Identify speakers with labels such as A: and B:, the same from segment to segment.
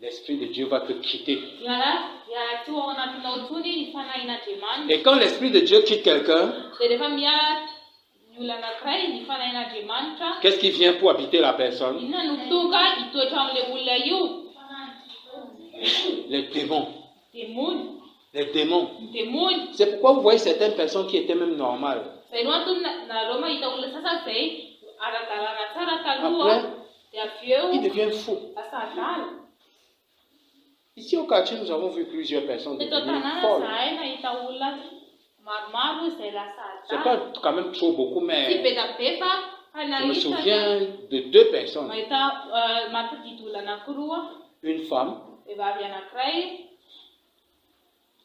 A: l'Esprit de Dieu va te quitter. Et quand l'Esprit de Dieu quitte quelqu'un, qu'est-ce qui vient pour habiter la personne? Les démons. Les démons. C'est pourquoi vous voyez certaines personnes qui étaient même normales. Après, ils deviennent fous. Ici au quartier, nous avons vu plusieurs personnes devenir folles. C'est pas quand même trop beaucoup, mais je me souviens de 2 personnes. Une femme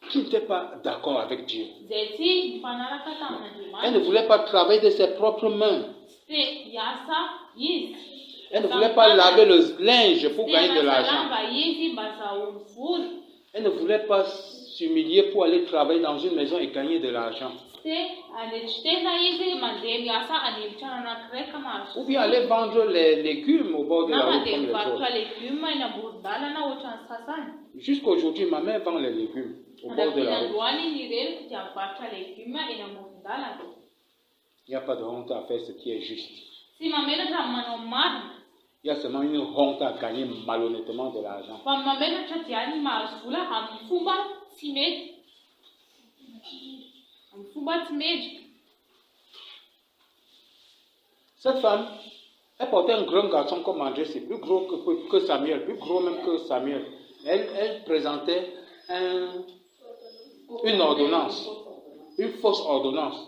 A: qui n'était pas d'accord avec Dieu. Elle ne voulait pas travailler de ses propres mains. Elle ne voulait pas laver le linge pour gagner de l'argent. Elle ne voulait pas s'humilier pour aller travailler dans une maison et gagner de l'argent. Ou bien aller vendre les légumes au bord de la route comme les autres. Jusqu'à aujourd'hui, ma mère vend les légumes au bord de la route. Il n'y a pas de honte à faire ce qui est juste. Il y a seulement une honte à gagner malhonnêtement de l'argent. Cette femme, elle portait un grand garçon comme André, c'est plus gros que Samuel, plus gros même que Samuel. Elle présentait une ordonnance, une fausse ordonnance.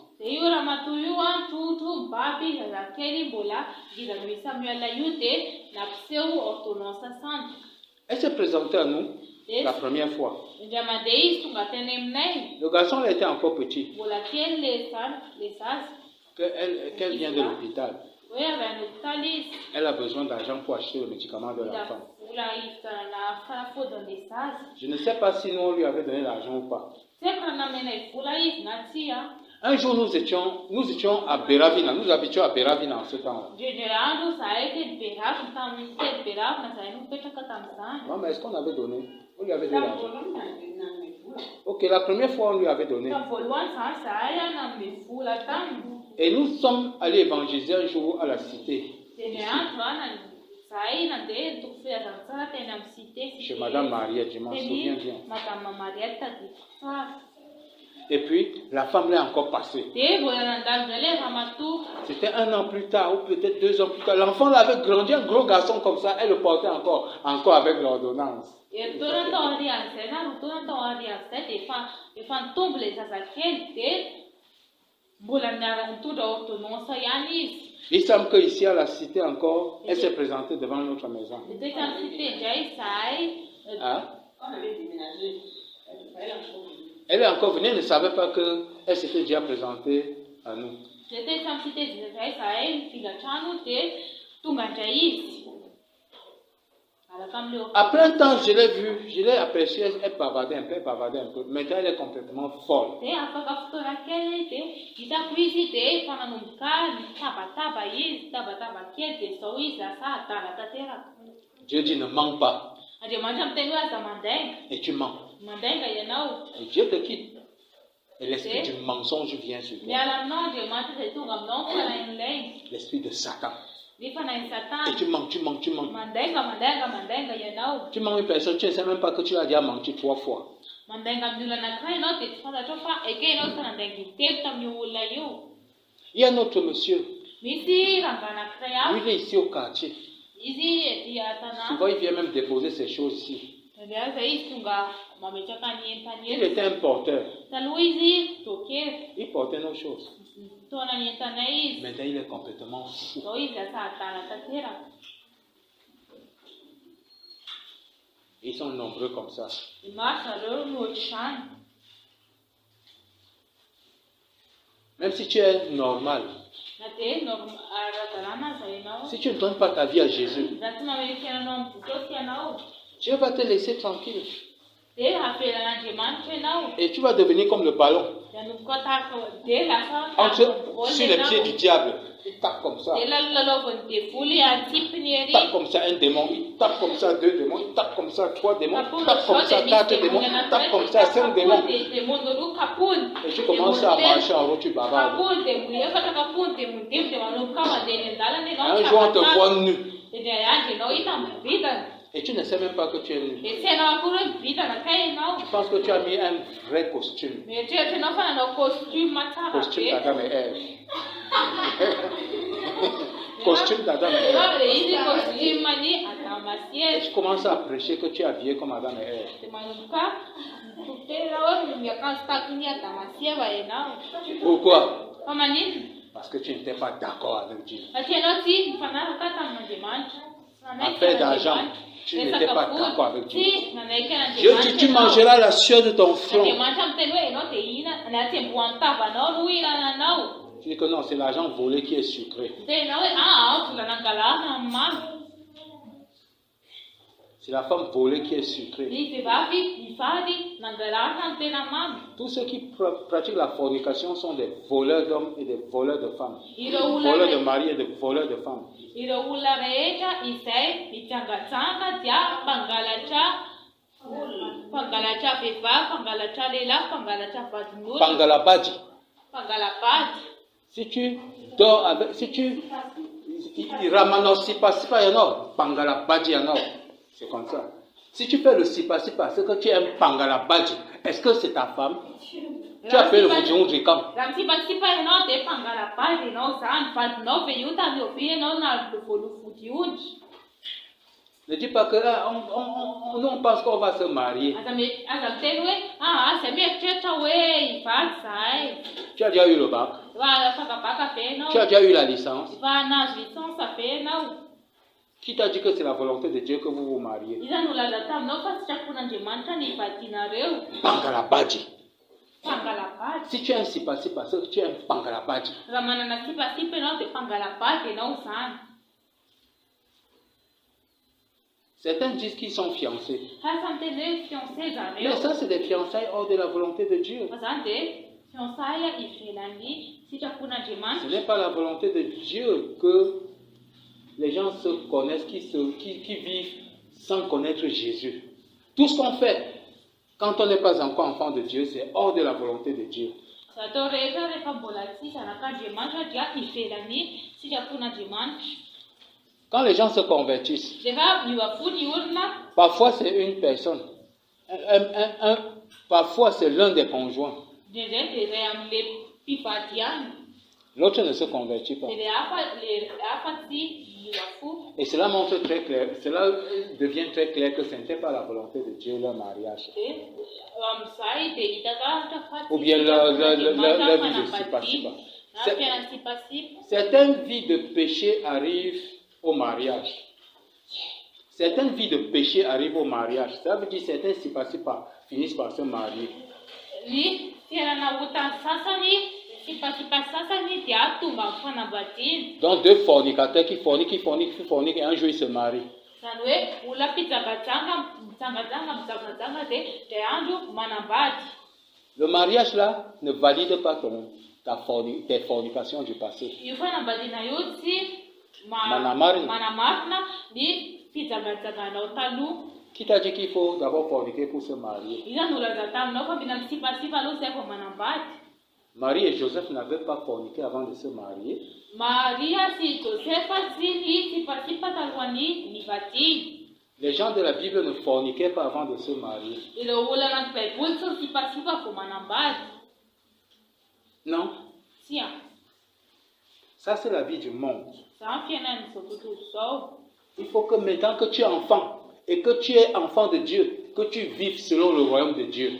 A: Elle s'est présentée à nous la première fois. Le garçon était encore petit. Qu'elle vient de l'hôpital. Elle a besoin d'argent pour acheter le médicament de la femme. Je ne sais pas si nous on lui avait donné l'argent ou pas. Un jour, nous étions à Beravina. Nous habitions à Beravina en ce temps-là. Non, mais est-ce qu'on avait donné? On lui avait donné l'argent. Ok, la première fois, on lui avait donné. Et nous sommes allés évangéliser un jour à la cité. Chez Madame Mariette, je m'en souviens bien. Et puis, la femme l'est encore passée. C'était 1 an plus tard, ou peut-être 2 ans plus tard. L'enfant avait grandi, un gros garçon comme ça, elle le portait encore avec l'ordonnance. Il semble qu'ici à la cité encore, elle s'est présentée devant notre maison. Hein? Elle est encore venue, elle ne savait pas qu'elle s'était déjà présentée à nous. Après un temps, je l'ai vue, je l'ai aperçue, elle bavardait un peu, Maintenant, elle est complètement folle. Dieu dit ne mens pas. Et tu mens. Et Dieu te quitte. Et l'esprit du mensonge vient sur toi. L'esprit de Satan. Et tu mens. Tu mens une personne, tu ne sais même pas que tu as déjà menti 3 fois. Il y a un autre monsieur. Lui, il est ici au quartier. Souvent, il vient même déposer ses choses ici. Il était un porteur. Il portait nos choses. Maintenant, il est complètement fou. Ils sont nombreux comme ça. Même si tu es normal, si tu ne donnes pas ta vie à Jésus, Dieu va te laisser tranquille. Et tu vas devenir comme le ballon. Sur les pieds du diable. Il tape comme ça. Il tape comme ça un démon. Il tape comme ça 2 démons. Il tape comme ça 3 démons, tape comme ça 4 démons, tape comme ça 5 démons. Et tu commences à marcher en route, tu bavardes. Un jour, on te voit nu. Et tu ne sais même pas que tu es nu. Tu penses que tu as mis un vrai costume. Costume d'Adam et Ève. Costume d'Adam et Ève. Et tu commences à prêcher que tu es habillé comme Adam et Ève. Pourquoi? Parce que tu n'étais pas d'accord avec Dieu. Affaire d'argent, tu n'étais pas d'accord avec Dieu. Dieu dit, tu mangeras la sueur de ton front. Tu dis que non, c'est l'argent volé qui est sucré. C'est la femme volée qui est sucrée. Tous ceux qui pratiquent la fornication sont des voleurs d'hommes et des voleurs de femmes. Voleurs de maris et des voleurs de femmes. Pangalabadi. Si tu dors avec, si tu ramanes sipa yano, pangalabadi yano. C'est comme ça. Si tu fais le sipa, c'est que tu aimes pangalabadi. Est-ce que c'est ta femme? Tu as fait le boudjou du camp. Ne dis pas que nous on pense qu'on va se marier. Tu as déjà eu le bac? Tu as déjà eu la licence? Qui t'a dit que c'est la volonté de Dieu que vous vous mariez? Pangalabadi. Si tu aimes sipa, c'est que tu aimes pangalabadi. Certains disent qu'ils sont fiancés. Mais ça, c'est des fiançailles hors de la volonté de Dieu. Ce n'est pas la volonté de Dieu que les gens se connaissent, qui vivent sans connaître Jésus. Tout ce qu'on fait, quand on n'est pas encore enfant de Dieu, c'est hors de la volonté de Dieu. Quand les gens se convertissent, parfois c'est une personne, parfois c'est l'un des conjoints. L'autre ne se convertit pas. Et cela montre très clair, cela devient très clair que ce n'était pas la volonté de Dieu leur mariage. Ou bien leur vie de sipa. Certaines vies de péché arrivent au mariage. Certaines vies de péché arrivent au mariage. Ça veut dire que certains sipa finissent par se marier. Donc deux fornicateurs qui forniquent et un jour ils se marient. Le mariage là ne valide pas tes fornications du passé. Qui t'a dit qu'il faut d'abord forniquer pour se marier? Marie et Joseph n'avaient pas forniqué avant de se marier. Les gens de la Bible ne forniquaient pas avant de se marier. Non. Ça, c'est la vie du monde. Il faut que maintenant que tu es enfant et que tu es enfant de Dieu, que tu vives selon le royaume de Dieu.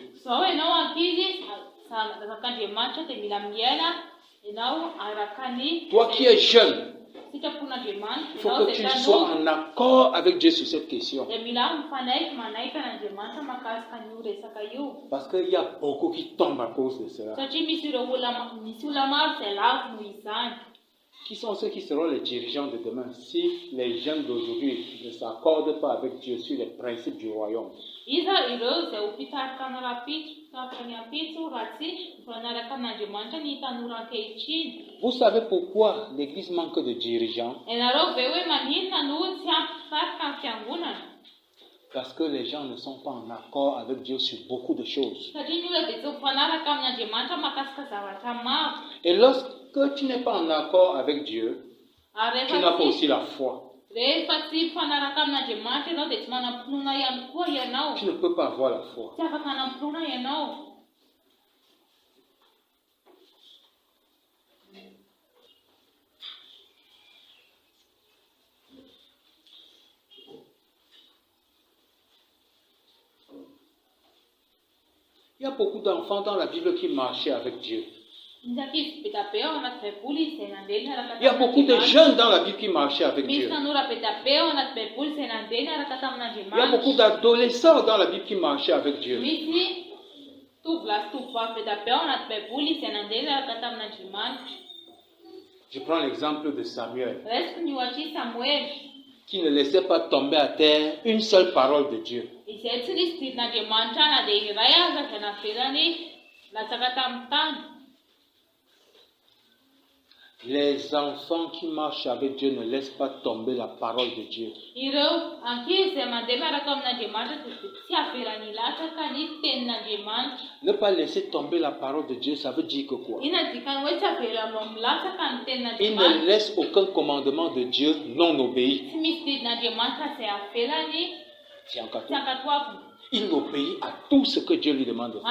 A: Toi qui es jeune, il faut que tu sois en accord avec Dieu sur cette question. Parce qu'il y a beaucoup qui tombent à cause de cela. Qui sont ceux qui seront les dirigeants de demain si les jeunes d'aujourd'hui ne s'accordent pas avec Dieu sur les principes du royaume? Vous savez pourquoi l'Église manque de dirigeants? Parce que les gens ne sont pas en accord avec Dieu sur beaucoup de choses. Et lorsque tu n'es pas en accord avec Dieu, tu n'as pas aussi la foi. Tu ne peux pas avoir la foi. Il y a beaucoup d'enfants dans la Bible qui marchaient avec Dieu. Il y a beaucoup de jeunes dans la Bible qui marchaient avec Dieu. Il y a beaucoup d'adolescents dans la Bible qui marchaient avec Dieu. Je prends l'exemple de Samuel, qui ne laissait pas tomber à terre une seule parole de Dieu. Les enfants qui marchent avec Dieu ne laissent pas tomber la parole de Dieu. Ne pas laisser tomber la parole de Dieu, ça veut dire que quoi? Il ne laisse aucun commandement de Dieu non obéi. Il obéit à tout ce que Dieu lui demande de faire.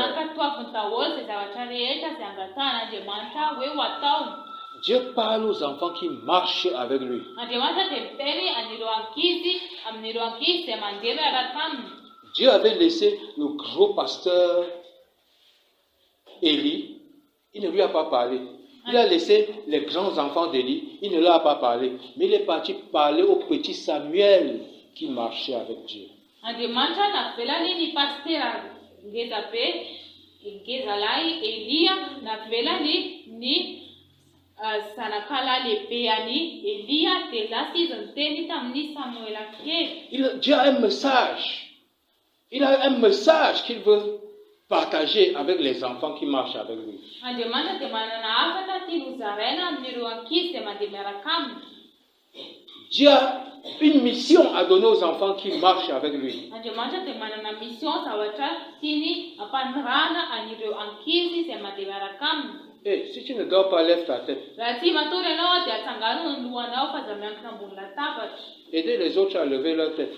A: Dieu parle aux enfants qui marchent avec lui. Dieu avait laissé le gros pasteur Élie, il ne lui a pas parlé. Il a laissé les grands enfants d'Élie, il ne leur a pas parlé. Mais il est parti parler au petit Samuel qui marchait avec Dieu. Dieu a un message. Il a un message qu'il veut partager avec les enfants qui marchent avec lui. Dieu a une mission à donner aux enfants qui marchent avec lui. Et si tu ne dors pas, lève ta tête. Aidez les autres à lever leur tête.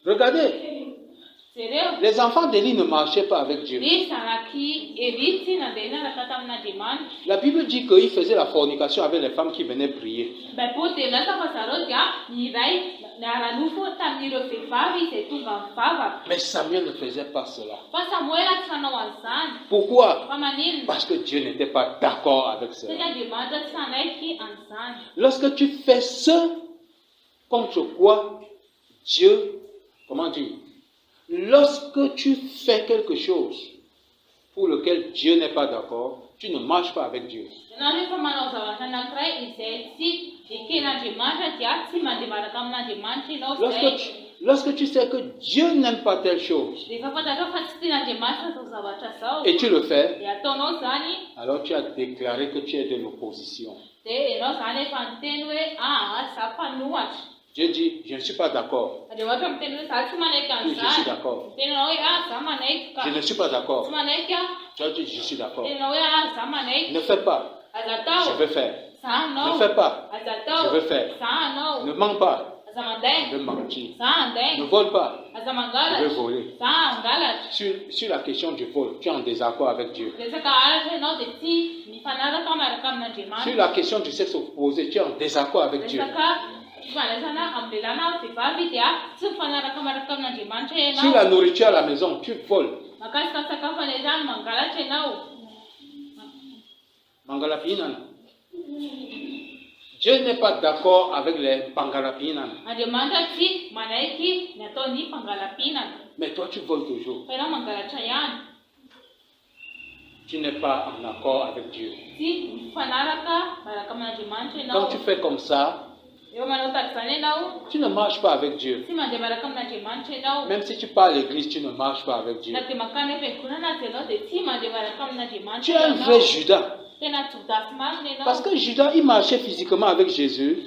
A: Regardez. Les enfants d'Élie ne marchaient pas avec Dieu. La Bible dit qu'il faisait la fornication avec les femmes qui venaient prier. Mais Samuel ne faisait pas cela. Pourquoi? Parce que Dieu n'était pas d'accord avec cela. Lorsque tu fais ce contre quoi Dieu, comment dire? Lorsque tu fais quelque chose pour lequel Dieu n'est pas d'accord, tu ne marches pas avec Dieu. Lorsque tu sais que Dieu n'aime pas telle chose et tu le fais, alors tu as déclaré que tu es de l'opposition. Dieu dit, je ne suis pas d'accord. Je suis d'accord. Je ne suis pas d'accord. Tu dis, je suis d'accord. Ne fais pas. Je vais faire. Ne fais pas. Je vais faire. Ne mens pas. Je vais mentir. Ne vole pas. Je vais voler. Sur la question du vol, tu es en désaccord avec Dieu. Sur la question du sexe opposé, tu es en désaccord avec Dieu. Sur la nourriture à la maison, tu voles. Mangalapinana. Dieu n'est pas d'accord avec les Pangalapinana. Mais toi, tu voles toujours. Tu n'es pas en accord avec Dieu. Quand tu fais comme ça, tu ne marches pas avec Dieu. Même si tu pars à l'église, tu ne marches pas avec Dieu. Tu es un vrai Judas. Parce que Judas, il marchait physiquement avec Jésus,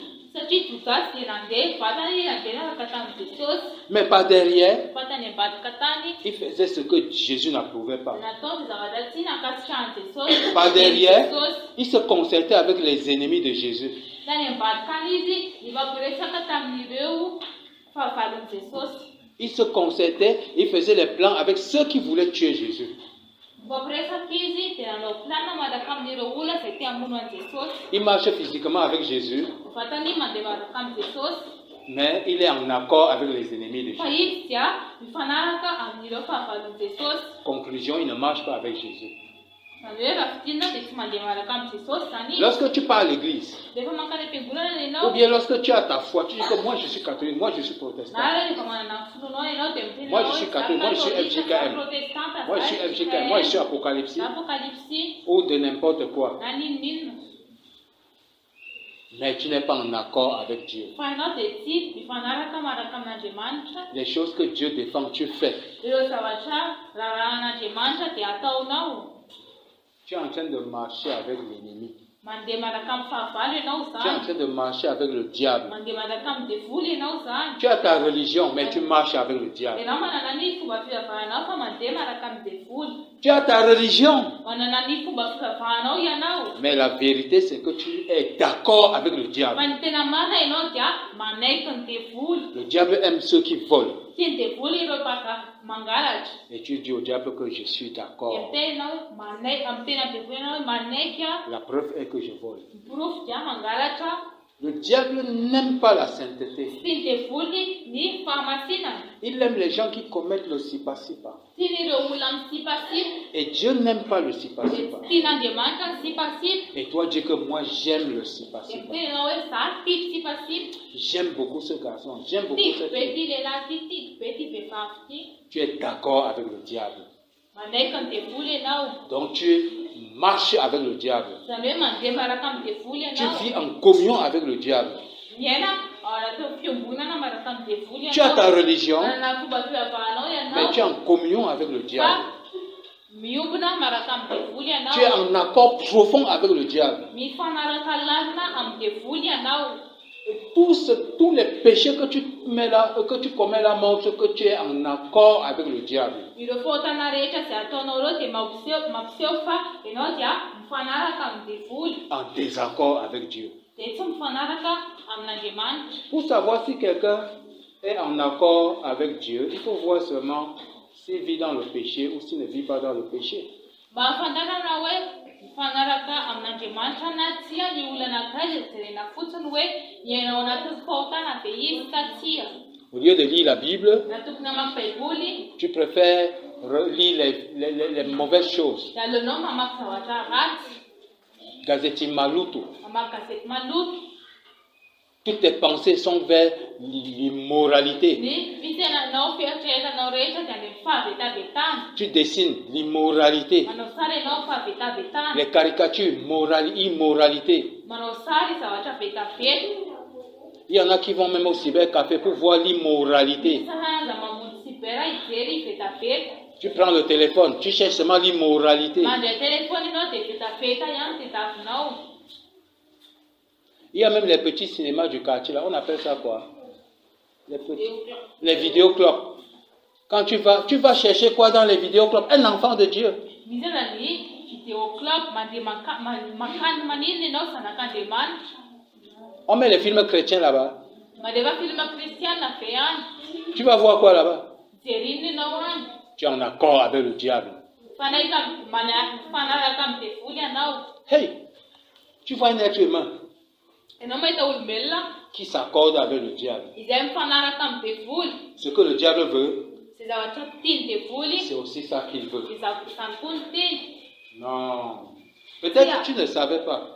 A: mais par derrière, il faisait ce que Jésus n'approuvait pas. Par derrière, il se concertait avec les ennemis de Jésus. Il se concertait, il faisait les plans avec ceux qui voulaient tuer Jésus. Il marchait physiquement avec Jésus, mais il est en accord avec les ennemis de Jésus. Conclusion, il ne marche pas avec Jésus. Lorsque tu pars à l'église, ou bien lorsque tu as ta foi, tu dis que moi je suis catholique, moi je suis protestant, moi je suis catholique, moi je suis FJKM, moi je suis FJKM, moi je suis Apocalypse, ou de n'importe quoi. Mais tu n'es pas en accord avec Dieu. Les choses que Dieu défend, tu fais. Tu es en train de marcher avec l'ennemi. Tu es en train de marcher avec le diable. Tu as ta religion, mais tu marches avec le diable. Tu as ta religion, mais la vérité c'est que tu es d'accord avec le diable. Le diable aime ceux qui volent. Et tu dis au diable que je suis d'accord. La preuve est que je vole. Le diable n'aime pas la sainteté. Il aime les gens qui commettent le sipa-sipa. Et Dieu n'aime pas le sipa-sipa. Et toi dis que moi j'aime le sipa-sipa. J'aime beaucoup ce garçon. J'aime beaucoup cette fille. Tu es d'accord avec le diable. Donc tu marches avec le diable. Tu vis en communion avec le diable. Tu as ta religion, mais tu es en communion avec le diable. Tu es en accord profond avec le diable. Tous les péchés que tu mets là, que tu commets là, montrent que tu es en accord avec le diable. En désaccord avec Dieu. Pour savoir si quelqu'un est en accord avec Dieu, il faut voir seulement s'il vit dans le péché ou s'il ne vit pas dans le péché. Au lieu de lire la Bible, tu préfères lire les mauvaises choses. Gazeti Malutu. Toutes tes pensées sont vers l'immoralité. Tu dessines l'immoralité. Les caricatures, immoralité. Il y en a qui vont même au cybercafé pour voir l'immoralité. Tu prends le téléphone, tu cherches seulement l'immoralité. Il y a même les petits cinémas du quartier là, on appelle ça quoi? Les vidéoclubs. Quand tu vas chercher quoi dans les vidéoclubs? Un enfant de Dieu. On met les films chrétiens là-bas. Tu vas voir quoi là-bas? Tu es en accord avec le diable. Hey, tu vois un être humain qui s'accorde avec le diable. Ce que le diable veut, c'est aussi ça qu'il veut. Non. Peut-être que tu ne savais pas.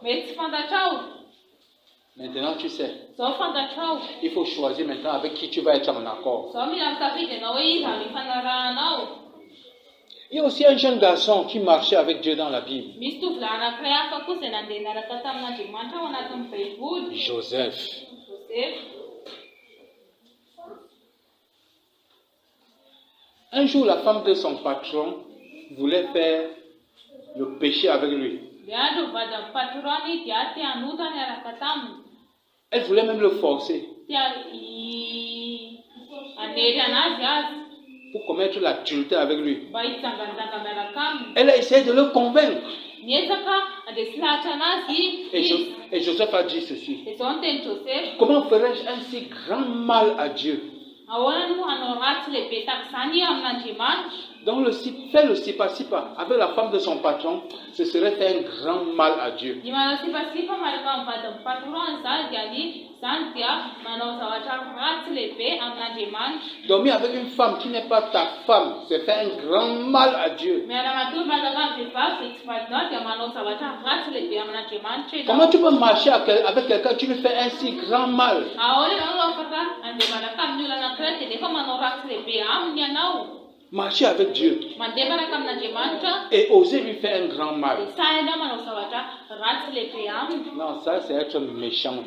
A: Maintenant tu sais. Il faut choisir maintenant avec qui tu vas être en accord. Il y a aussi un jeune garçon qui marchait avec Dieu dans la Bible. Joseph. Un jour, la femme de son patron voulait faire le péché avec lui. Elle voulait même le forcer pour commettre l'adultère avec lui. Elle a essayé de le convaincre. Et Joseph a dit ceci: comment ferais-je un si grand mal à Dieu? Donc faire le sipa-sipa avec la femme de son patron, ce serait faire un grand mal à Dieu. Dormir avec une femme qui n'est pas ta femme, c'est faire un grand mal à Dieu. Comment tu peux marcher avec quelqu'un qui lui fait un si grand mal? Marcher avec Dieu et oser lui faire un grand mal. Non, ça c'est être méchant.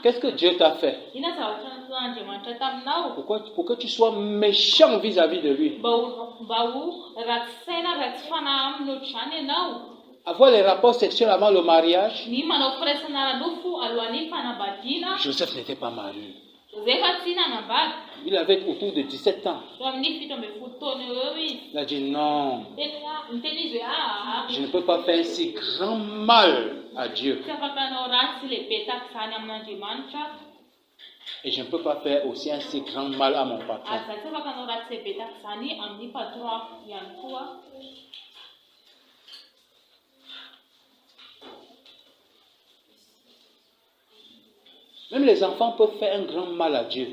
A: Qu'est-ce que Dieu t'a fait pour que tu sois méchant vis-à-vis de lui? Avoir les rapports sexuels avant le mariage. Joseph n'était pas marié. Il avait autour de 17 ans. Il a dit non, je ne peux pas faire un si grand mal à Dieu. Et je ne peux pas faire aussi un si grand mal à mon patron. Même les enfants peuvent faire un grand mal à Dieu.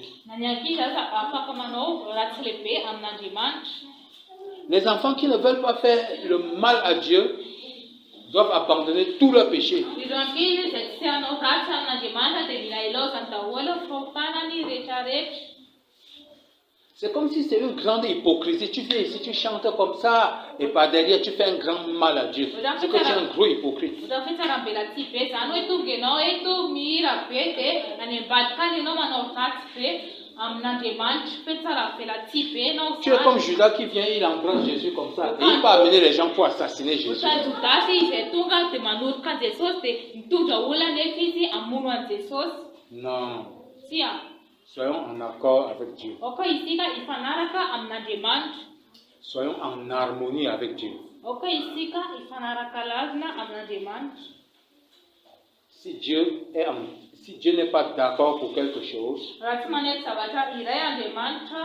A: Les enfants qui ne veulent pas faire le mal à Dieu doivent abandonner tous leurs péchés. C'est comme si c'était une grande hypocrisie. Tu viens ici, tu chantes comme ça, et par derrière, tu fais un grand mal à Dieu. C'est que tu es un gros hypocrite. Tu es comme Judas qui vient, il embrasse Jésus comme ça. Et il peut amener les gens pour assassiner Jésus. Non. Soyons en accord avec Dieu. Soyons en harmonie avec Dieu. Si Dieu n'est pas d'accord pour quelque chose,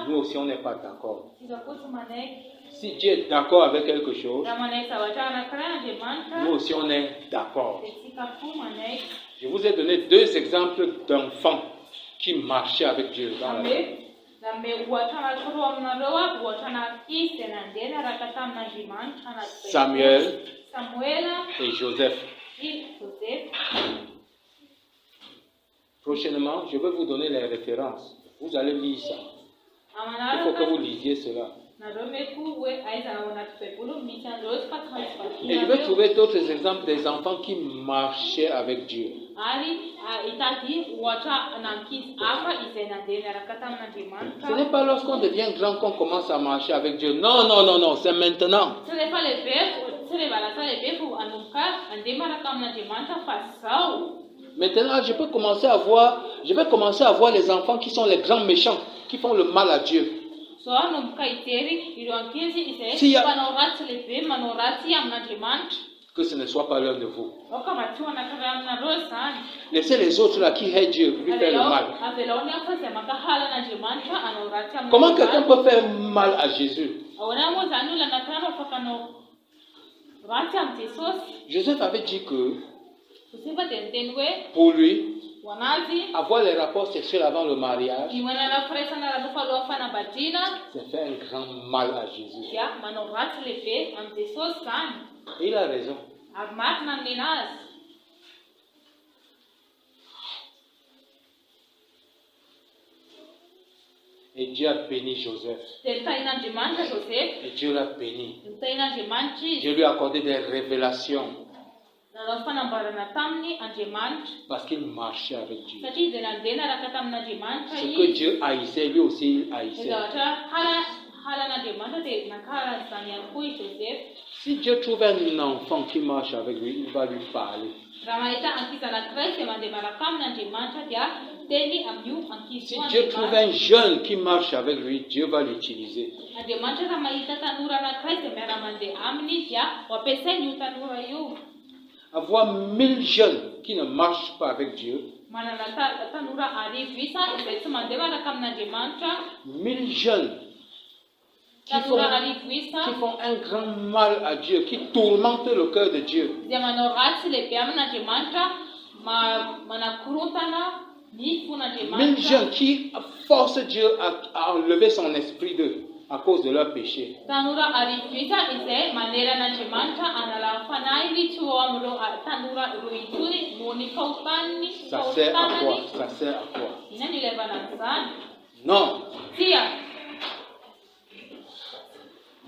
A: nous aussi on n'est pas d'accord. Si Dieu est d'accord avec quelque chose, nous aussi on est d'accord. Je vous ai donné 2 exemples d'enfants qui marchaient avec Dieu dans la vie. Samuel et Joseph. Prochainement, je vais vous donner les références. Vous allez lire ça. Il faut que vous lisiez cela. Et je vais trouver d'autres exemples des enfants qui marchaient avec Dieu. Ce n'est pas lorsqu'on devient grand qu'on commence à marcher avec Dieu. Non, non, non, non, c'est maintenant. Maintenant, je vais commencer à voir les enfants qui sont les grands méchants, qui font le mal à Dieu. Que ce ne soit pas l'un de vous. Laissez les autres là qui haït Dieu lui faire le mal. Comment quelqu'un peut faire mal à Jésus? Joseph avait dit que pour lui, avoir les rapports sexuels avant le mariage, c'est faire un grand mal à Jésus. Et il a raison. Et Dieu a béni Joseph. Et Dieu l'a béni. Dieu lui a accordé des révélations. Parce qu'il marchait avec Dieu. Ce que Dieu haïssait, lui aussi il haïssait. Si Dieu trouve un enfant qui marche avec lui, il va lui parler. Si Dieu trouve un jeune qui marche avec lui, Dieu va l'utiliser. Avoir 1000 jeunes qui ne marchent pas avec Dieu, 1000 jeunes qui font un grand mal à Dieu, qui tourmentent le cœur de Dieu. 1000 jeunes qui forcent Dieu à enlever son esprit d'eux à cause de leur péché. Ça sert à quoi? Ça sert à quoi? Non.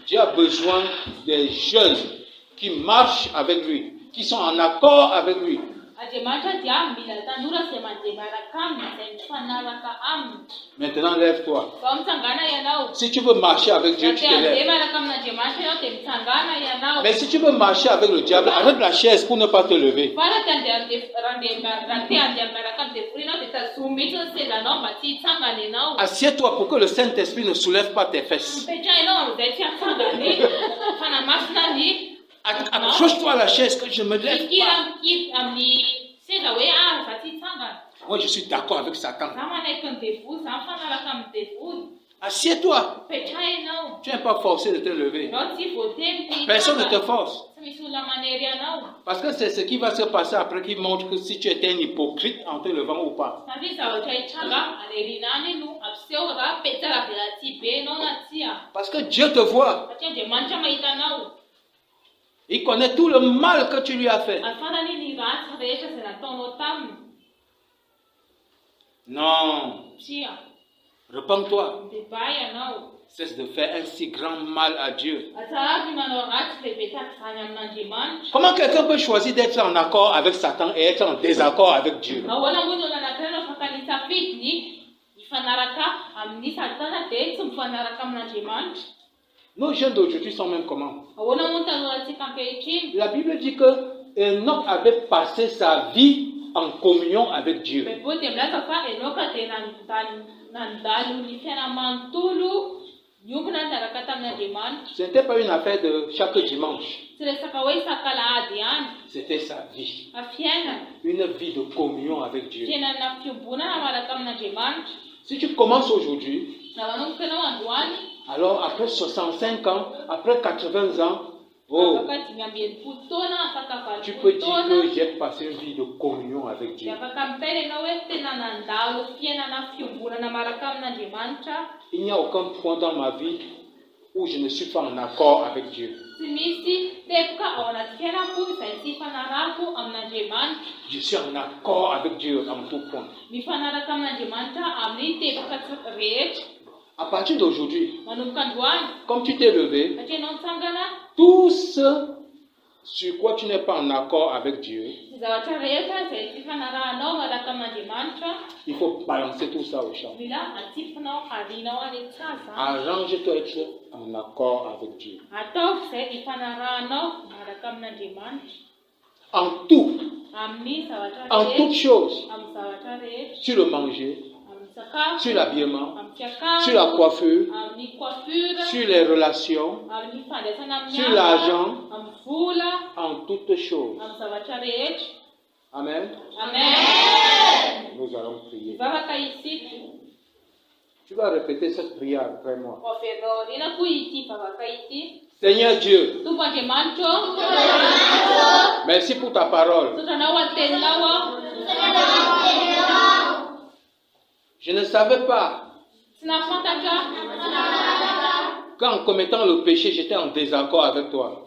A: Dieu a besoin des jeunes qui marchent avec lui, qui sont en accord avec lui. Maintenant, lève-toi. Si tu veux marcher avec Dieu, tu te lèves. Mais si tu veux marcher avec le diable, arrête la chaise pour ne pas te lever. Assieds-toi pour que le Saint-Esprit ne soulève pas tes fesses. Accroche-toi à la chaise que je me lève pas. Moi, je suis d'accord avec Satan. Assieds-toi. Tu n'es pas forcé de te lever. Personne ne te force. Parce que c'est ce qui va se passer après qui montre que si tu étais un hypocrite en te levant ou pas. Parce que Dieu te voit. Il connaît tout le mal que tu lui as fait. Non. Repends-toi. Cesse de faire un si grand mal à Dieu. Comment quelqu'un peut choisir d'être en accord avec Satan et être en désaccord avec Dieu? Nos jeunes d'aujourd'hui sont même comment? La Bible dit que Enoch avait passé sa vie en communion avec Dieu. Ce n'était pas une affaire de chaque dimanche. C'était sa vie. Une vie de communion avec Dieu. Si tu commences aujourd'hui, alors après 65 ans, après 80 ans, oh, tu peux dire que j'ai passé une vie de communion avec Dieu. Il n'y a aucun point dans ma vie où je ne suis pas en accord avec Dieu. Je suis en accord avec Dieu en tout point. À partir d'aujourd'hui, comme tu t'es levé, tout ce sur quoi tu n'es pas en accord avec Dieu, il faut balancer tout ça au champ. Arrange-toi être en accord avec Dieu. En tout, en toutes choses, sur le manger, sur l'habillement, sur la coiffure, sur les relations, sur l'argent, en toutes choses. Amen. Nous allons prier. Tu vas répéter cette prière après moi. Seigneur Dieu, merci pour ta parole. Je ne savais pas qu'en commettant le péché, j'étais en désaccord avec toi.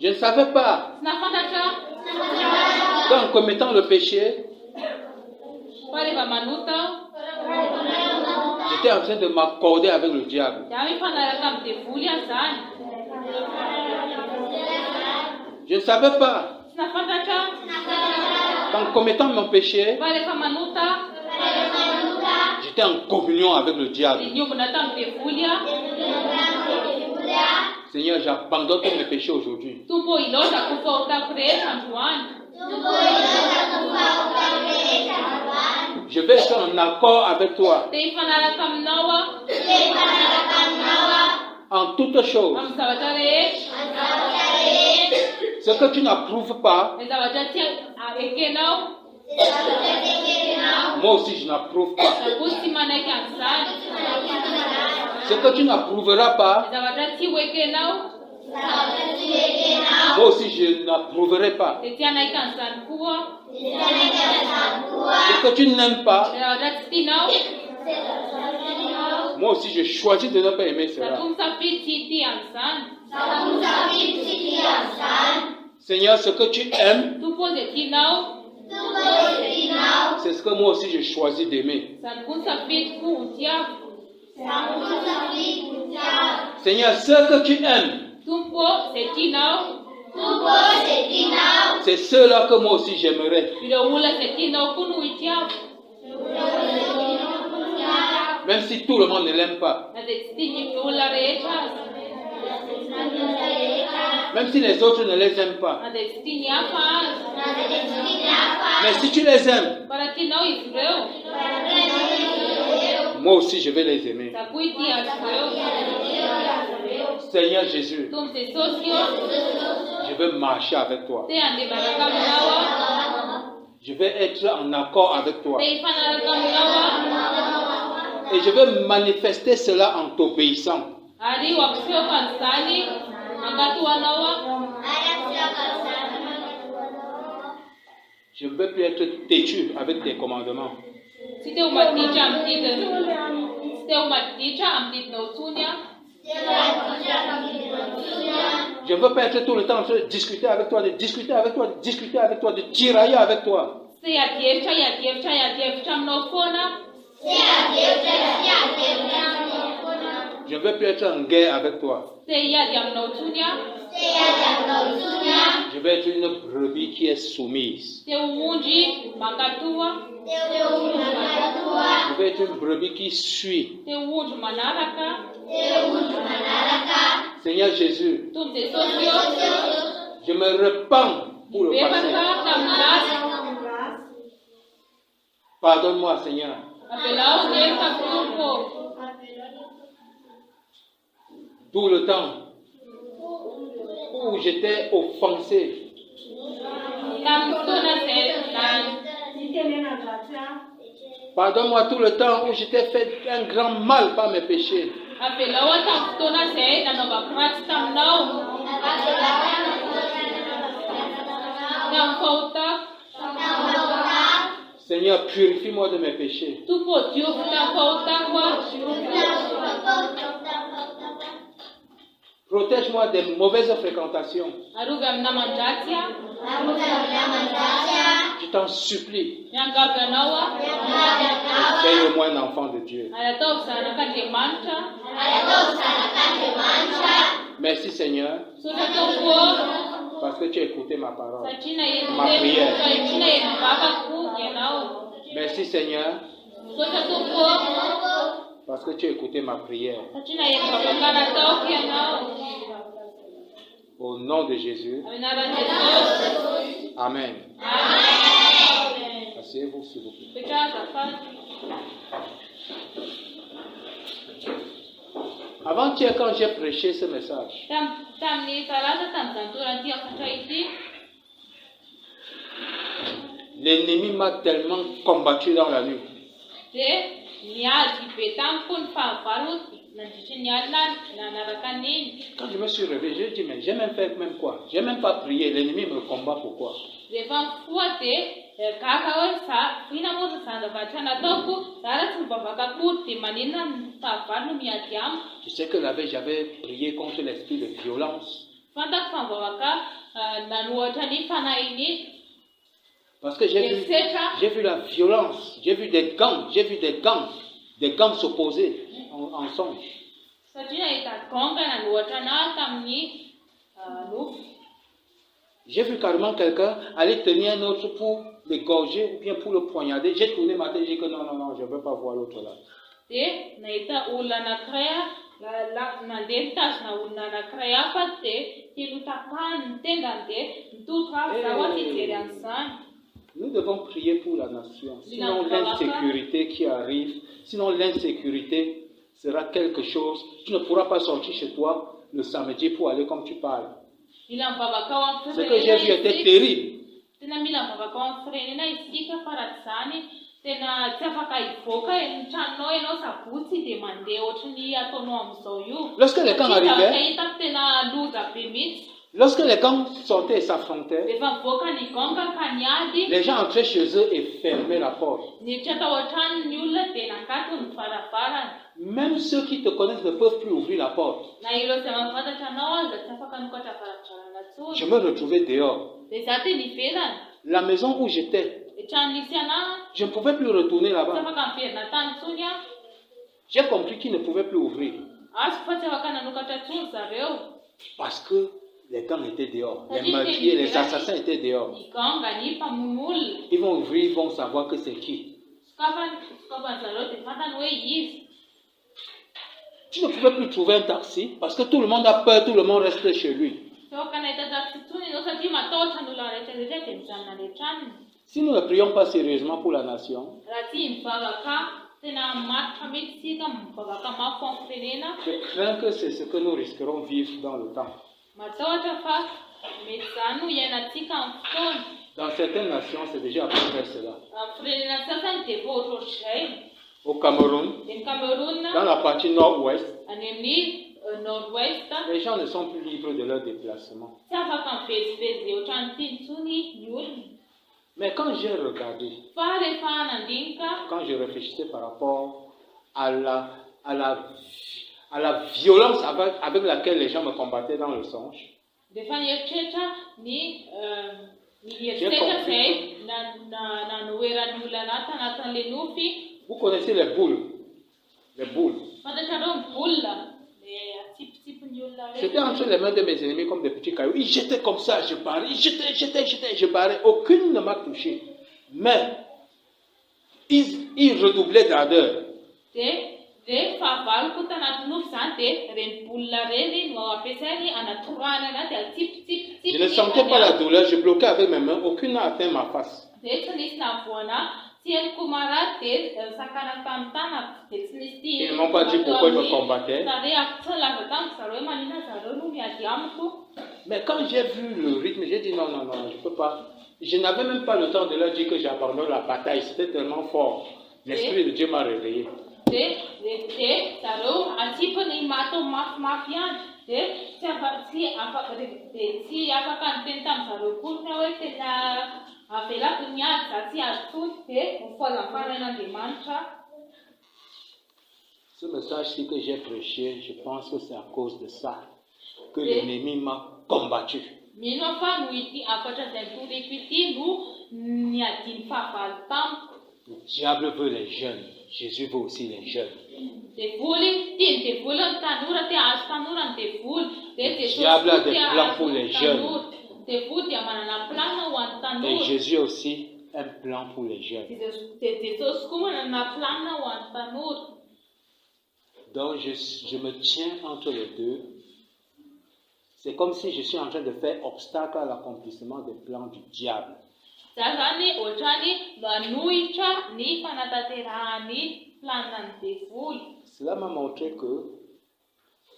A: Je ne savais pas qu'en commettant le péché, j'étais en train de m'accorder avec le diable. Je ne savais pas qu'en commettant mon péché, j'étais en communion avec le diable. Seigneur, j'abandonne tous mes péchés aujourd'hui. Je vais être en accord avec toi en toutes choses. Ce que tu n'approuves pas, moi aussi je n'approuve pas. Ce que tu n'approuveras pas, moi aussi je n'approuverai pas. Ce que tu n'aimes pas, moi aussi je choisis de ne pas aimer cela. Seigneur, ce que tu aimes, c'est ce que moi aussi je choisis d'aimer. Seigneur, ce que tu aimes, c'est ceux-là que moi aussi j'aimerais. Même si tout le monde ne l'aime pas. Même si les autres ne les aiment pas. Mais si tu les aimes, moi aussi je vais les aimer. Seigneur Jésus, je veux marcher avec toi. Je vais être en accord avec toi. Et je veux manifester cela en t'obéissant. Je ne veux plus être têtu avec tes commandements. Je ne veux pas être tout le temps en train de discuter avec toi, de discuter avec toi, de discuter avec toi, de tirailler avec toi. Je ne veux plus être en guerre avec toi. Je veux être une brebis qui est soumise. Je veux être une brebis qui suit. Seigneur Jésus, je me repens pour le passé. Pardonne-moi, Seigneur. Tout le temps où j'étais offensé. Pardonne-moi tout le temps où j'étais fait un grand mal par mes péchés. Seigneur, purifie-moi de mes péchés. Protège-moi des mauvaises fréquentations. Je t'en supplie. Fais-moi un enfant de Dieu. Merci Seigneur. Parce que tu as écouté ma parole. Ma prière. Merci Seigneur. Parce que tu as écouté ma prière. Au nom de Jésus. Amen. Asseyez-vous s'il vous plaît. Avant-hier, quand j'ai prêché ce message, l'ennemi m'a tellement combattu dans la nuit. Quand je me suis réveillé, j'ai dit, mais j'ai même fait même quoi? J'ai même pas prié, l'ennemi me combat pourquoi? Je sais que la veille, j'avais prié contre l'esprit de violence. Parce que j'ai vu la violence, j'ai vu des gangs s'opposer ensemble. J'ai vu carrément quelqu'un aller tenir un autre pour l'égorger ou bien pour le poignarder, j'ai tourné ma tête et j'ai dit que non, je ne veux pas voir l'autre là.
B: Dia nahita olona anankiray nandeha nitazona olona anankiray hafa dia tilotapahany ny tendany dia nitotoka zaho aty hijery an'izany.
A: Nous devons prier pour la nation. Sinon l'insécurité qui arrive, sinon l'insécurité sera quelque chose. Tu ne pourras pas sortir chez toi le samedi pour aller comme tu parles. Ce que j'ai vu était terrible.
B: Tena mila mivavaka ao amin'ny firenena isika fa raha izany tena tsy afaka hivoaka ny tranonao ianao sabotsy dia mandeha ohatran'ny ataonao amin'izao io.
A: Lorsque les camps arrivaient,
B: hitako tena loza be mihitsy.
A: Lorsque les gangs sortaient et s'affrontaient,
B: Rehefa mivoaka ny ganga ka niady,
A: les gens entraient chez eux et fermaient la porte.
B: niditra tao an-trano ny olona dia nakatony ny varavarana.
A: Même ceux qui te connaissent ne peuvent plus ouvrir la porte.
B: Na ireo izay mahafantatra anao aza tsy afaka nokatra varavarana intsony.
A: Je me retrouvais dehors.
B: Dia izaho tena ivelany.
A: La maison où j'étais,
B: Dia trano nisy anahy,
A: je ne pouvais plus retourner
B: tsy
A: là-bas.
B: afaka miverina tany intsony aho.
A: J'ai compris qu'ils ne pouvaient plus ouvrir
B: Azo fa tsy afaka nanokatra intsony zareo.
A: parce que les gangs étaient dehors. Les meurtriers, les assassins étaient dehors.
B: Ny ganga ny mpamono olona.
A: Ils vont ouvrir, ils vont savoir que c'est qui.
B: Sokafany zareo dia fantany hoe izy.
A: Tu ne pouvais plus trouver un taxi parce que tout le monde a peur, tout le monde reste chez lui.
B: Tsy afaka nahita taxi intsony ianao satria matahotra ny olona rehetrarehetra dia mijanona any an-tranony.
A: Si nous ne prions pas sérieusement pour la nation,
B: Raha tsy mivavaka tena matotra mihitsy isika mivavaka mafy amin'ny firenena.
A: je crains que c'est ce que nous risquerons de vivre dans le temps.
B: Matahotra fa mety izany no iainantsika amin'ny fotoana.
A: Dans certaines nations, c'est déjà à peu près cela.
B: Amin'ny firenena sasany dia efa ohatrohatr'izay.
A: Au Cameroun,
B: Dia ny Cameroun,
A: dans la partie nord-ouest,
B: any amin'ny nord-ouest,
A: les gens ne sont plus libres de leur déplacement.
B: tsy afaka mivezivezy ohatran'ity intsony ny olona.
A: Mais quand j'ai regardé,
B: Fa rehefa nandinika,
A: quand je réfléchissais par rapport à la violence avec laquelle les gens me combattaient dans le songe,
B: rehefa nieritreritra ny mieritreritra izay nanoeran'ny olona anaty tanatin'ilay nofy.
A: vous connaissez les boules. Les boules.
B: Fantatrareo ny bolina, ilay atsipitsipin'ny olona
A: C'était entre les mains de mes ennemis comme des petits cailloux. Ils jetaient comme ça, je barrais. Ils jetaient, je barrais. Aucune ne m'a touché. Mais, ils redoublaient d'ardeur.
B: Dia rehefa avaloko tanaty nofy izany dia reny bolina reny no ampiasainy anatorana anazy dia atsipitsipitsipy.
A: Je ne sentais pas la douleur, je bloquais avec mes mains. Aucune n'a atteint ma face.
B: Dia tsy nisy navoana, tsy hainoko marary dia sakana tamin'ny tanako dia tsy nisy
A: Ils ne m'ont pas dit pourquoi ils me combattaient.
B: Sarehako tsy laza tamiko zareo hoe manina zareo no miady amiko.
A: Mais quand j'ai vu le rythme, j'ai dit non, je ne peux pas. Je n'avais même pas le temps de leur dire que j'abandonne la bataille. C'était tellement fort. L'Esprit de Dieu m'a réveillé.
B: Dia zareo atsipiny matao mafimafy ihany dia tsy afaka niteny tamin'ny zareo koa hoe tena avelako niady za tsy azo tsony dia nifoazam-paran'Andriamanitra.
A: Ce message-ci que j'ai prêché, je pense que c'est à cause de ça que l'ennemi m'a combattu.
B: Mino fa no ity afatra izay toriko ity no niadiny fahavalo tamiko.
A: Le diable veut les jeunes. Jésus veut aussi les jeunes.
B: Devoly, tiany devoly ny tanora, te azo tanora ny devoly.
A: Le diable a des plans pour les jeunes.
B: Devoly dia manana plana ho an'ny
A: Et
B: tanora.
A: Jésus a aussi un plan pour les jeunes.
B: Dia Jesosy koa manana plana ho an'ny tanora.
A: Donc je me tiens entre les deux. C'est comme si je suis en train de faire obstacle à l'accomplissement des plans du diable.
B: Za zany ohatrany manohitra ny fanatanterahany planany devoly.
A: Cela m'a montré que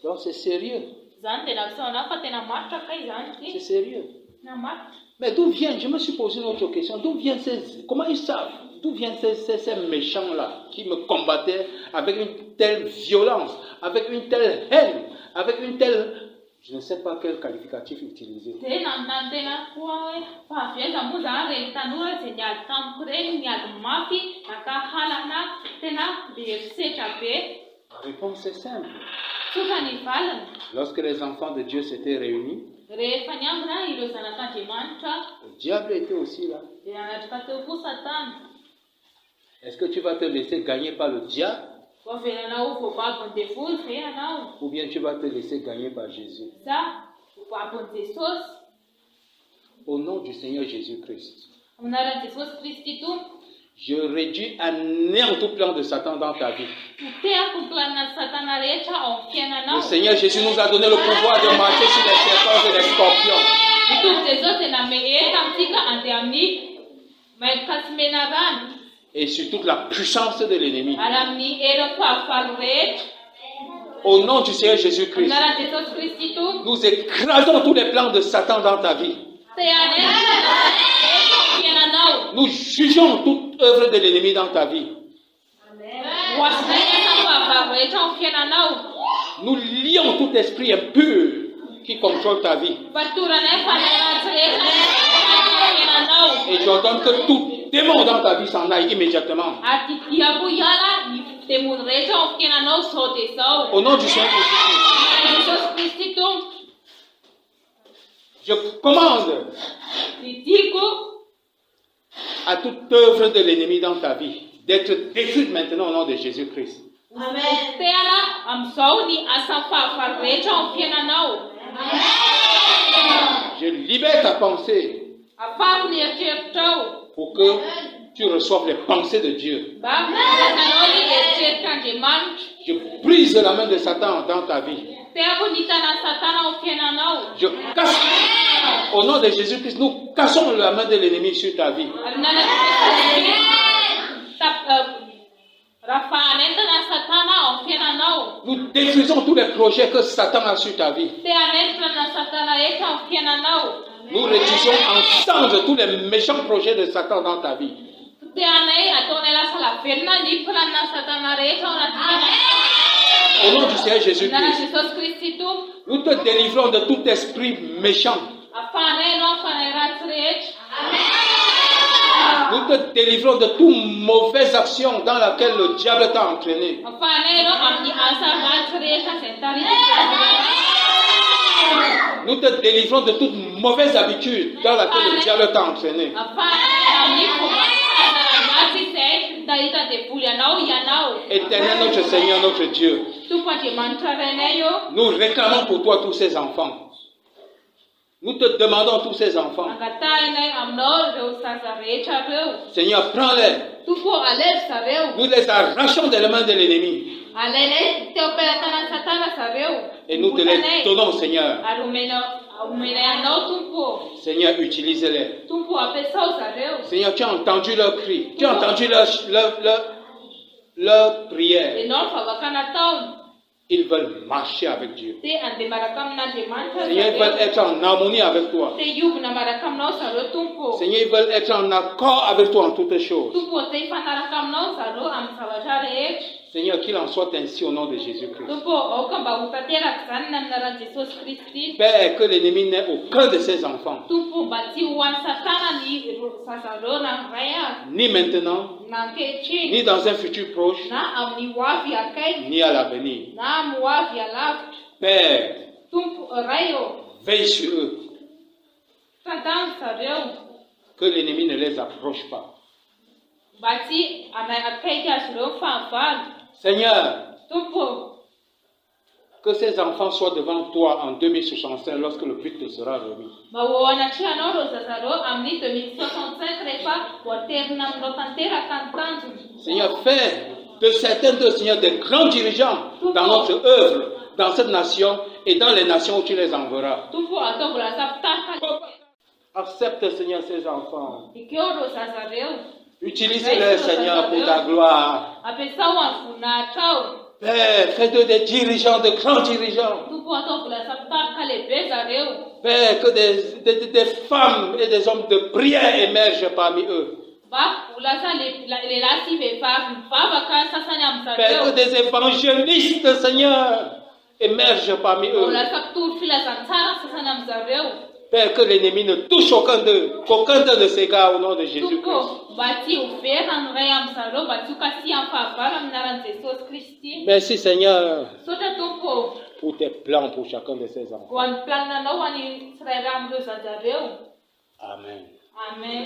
A: donc c'est sérieux.
B: Zany dia nampisaona fa tena maritra kay izany
A: C'est
B: ity.
A: sérieux.
B: Na maritra.
A: Mais d'où viennent, je me suis posé une autre question, d'où viennent comment ils savent, d'où viennent ces méchants-là qui me combattaient avec une telle violence, avec une telle haine, avec une telle... Je ne sais pas quel qualificatif utiliser.
B: Dia nanantena koa hoe fahaviaza moa zany reny tanora izay niady tamiko reny niady mafy nakahalana tena be erisetra be.
A: La réponse est simple.
B: Tsotra ny valiny.
A: Lorsque les enfants de Dieu s'étaient réunis,
B: Rehefa niambina ireo zanak'Andriamanitra
A: le diable était aussi là.
B: dia nanatrika teo koa Satana.
A: Est-ce que tu vas te laisser gagner par le diable
B: Voavelanao voavaviny devoly ve ianao?
A: ou bien tu vas te laisser gagner par Jésus?
B: Sa voavaviny Jesosy
A: Au nom du Seigneur Jésus-Christ,
B: Anaran'i Jesosy Kristy ito,
A: Je réduis à néant tout plan de Satan dans ta vie.
B: Potehako ny planina Satana rehetra ao amin'ny
A: Le
B: fiainanao.
A: Seigneur Jésus nous a donné le pouvoir de marcher sur les serpents et les scorpions.
B: Ny Tompon Jesosy dia nameheta amintsika andeha amin'ny maimoka tsy mena rano
A: Et sur toute la puissance de l'ennemi.
B: ary amin'ny hery fahafalo rehetra.
A: Au nom du Seigneur Jésus-Christ,
B: Anaran'i Jesosy Kristy ito,
A: nous écrasons tous les plans de Satan dans ta vie.
B: tehanay ny rehetra amin'ny fiainanao.
A: Nous jugeons toute œuvre de l'ennemi dans ta vie.
B: Hoasinay ny asa fahavalo rehetra amin'ny fiainanao.
A: Nous lions tout esprit impur qui contrôle ta vie.
B: Patoranay fanaratsy rehetra amin'ny fiainanao.
A: Et j'ordonne que tout démon dans ta vie s'en aille immédiatement.
B: Ary tiako hiala ny demony rehetra ao amin'ny fiainanao sao dia sao.
A: Au nom du Seigneur Jésus-Christ,
B: Anaran'i Jesosy Kristy ito,
A: je commande
B: didiko
A: à toute œuvre de l'ennemi dans ta vie d'être détruite maintenant au nom de Jésus-Christ.
B: tehala amin'izao ny asa fahavalo rehetra ao amin'ny fiainanao.
A: Je libère ta pensée
B: Afako ny eritreritranao
A: pour que tu reçoives les pensées de Dieu.
B: mba hitanao ny eritreritr'Andriamanitra.
A: Je brise la main de Satan dans ta vie.
B: Teako ny tanan'ny Satana ao amin'ny fiainanao.
A: Je casse, au nom de Jésus-Christ, nous cassons la main de l'ennemi sur ta vie.
B: Ary nanana rafahanay ny tanan'ny Satana ao amin'ny fiainanao.
A: Nous détruisons tous les projets que Satan a sur ta vie.
B: Tehanay ny planina Satana rehetra ao amin'ny fiainanao.
A: Nous réduisons ensemble tous les méchants projets de Satan dans ta vie.
B: Tehanay ataonay lasa lavelona ny planina Satana rehetra ao anaty fiainanao.
A: Au nom du Seigneur
B: Anaran'i
A: Jésus-Christ,
B: Jesosy Kristy ito,
A: nous te délivrons de tout esprit méchant.
B: afahanay ianao afanay ratsy rehetra.
A: Nous te délivrons de toute mauvaise action dans laquelle le diable t'a entraîné.
B: Afahanay ianao amin'ny asa ratsy rehetra izay nitaritika.
A: Nous te délivrons de toute mauvaise habitude dans laquelle le diable t'a entraîné.
B: Afahanay amin'ny fomba ratsy izay nitaritan-devoly ianao ianao.
A: Éternel notre Seigneur, notre Dieu,
B: Tompo Andriamanitra renay io,
A: nous réclamons pour toi tous ces enfants. Nous te demandons tous ces enfants.
B: angatahinay aminao ireo zaza rehetra ireo.
A: Seigneur, prends-les.
B: Tompo alevy zareo.
A: Nous les arrachons des mains de l'ennemi.
B: Alainay teo am-pelatanan'ny Satana zareo.
A: Et nous te les donnons, Seigneur.
B: Ary omenay anao Tompo.
A: Seigneur, utilise-les.
B: Tompo ampiasao zareo.
A: Seigneur, tu as entendu leur cri. Tu as entendu leur prière.
B: Ianao ny vavaka nataony.
A: Ils veulent marcher avec Dieu.
B: Te andeha maraka amin'Andriamanitra
A: Seigneur, ils veulent
B: zareo.
A: être en harmonie avec toi.
B: Te hiovina maraka aminao zareo Tompo.
A: Seigneur, ils veulent être en accord avec toi en toutes choses.
B: Tompo te hifanaraka aminao zareo amin'ny zavatra rehetra.
A: Seigneur, qu'il en soit ainsi au nom de Jésus-Christ.
B: Tompo aoka mba ho tanteraka izany ny anaran'i Jesosy Kristy.
A: Père, que l'ennemi n'ait aucun de ses enfants,
B: Tompo mba tsy ho an'ny Satana ny zazareo na ray azy
A: ni maintenant,
B: na ankehitriny
A: ni dans un futur proche,
B: na amin'ny ho avy akaiky
A: ni à l'avenir.
B: na amin'ny ho avy alavitra.
A: Père,
B: Tompo ray eo
A: veille sur eux,
B: tantany zareo
A: que l'ennemi ne les approche pas.
B: mba tsy akaiky azy ireo ny fahavalo.
A: Seigneur,
B: Tompo
A: que ces enfants soient devant toi en 2065 lorsque le but te sera remis.
B: mba ho anatrehanao ireo zazareo amin'ny 2065 rehefa voaterina aminao tanteraka ny tanjony.
A: Seigneur, fais de certains d'eux, Seigneur, des grands dirigeants dans notre œuvre, dans cette nation et dans les nations où tu les enverras.
B: Tompo ataovy lasa mpitarika
A: Accepte, Seigneur, ces enfants.
B: ikeo ireo zazareo.
A: Utilise-les, Seigneur, pour ta gloire.
B: Ampiasao amin'ny voninahitra ao.
A: Père, fais-de des dirigeants, de grands dirigeants.
B: Tompo ataovy lasa mpitarika lehibe zareo.
A: Père, que des femmes et des hommes de prière émergent parmi eux.
B: Mba ho lasa lehilahy sy vehivavy mivavaka sasany amin'ny
A: Père, que
B: zareo.
A: des évangélistes, Seigneur, émergent parmi
B: Ho
A: eux.
B: lasa mpitoro filazantsara sasany amin'ny zareo.
A: Père, que l'ennemi ne touche aucun d'eux, qu'aucun d'eux ne s'égare au nom de Jésus-Christ.
B: Tompo mba tsy ho vera ny ray amin'ny zareo mba tsy ho kasi amin'ny fahavalo amin'ny anaran'i Jesosy Kristy.
A: Merci, Seigneur,
B: Saotra Tompo
A: pour tes plans pour chacun de ces enfants.
B: ho an'ny planinanao ho an'ny tsirairay amin'ireo zazareo.
A: Amen.
B: Amen.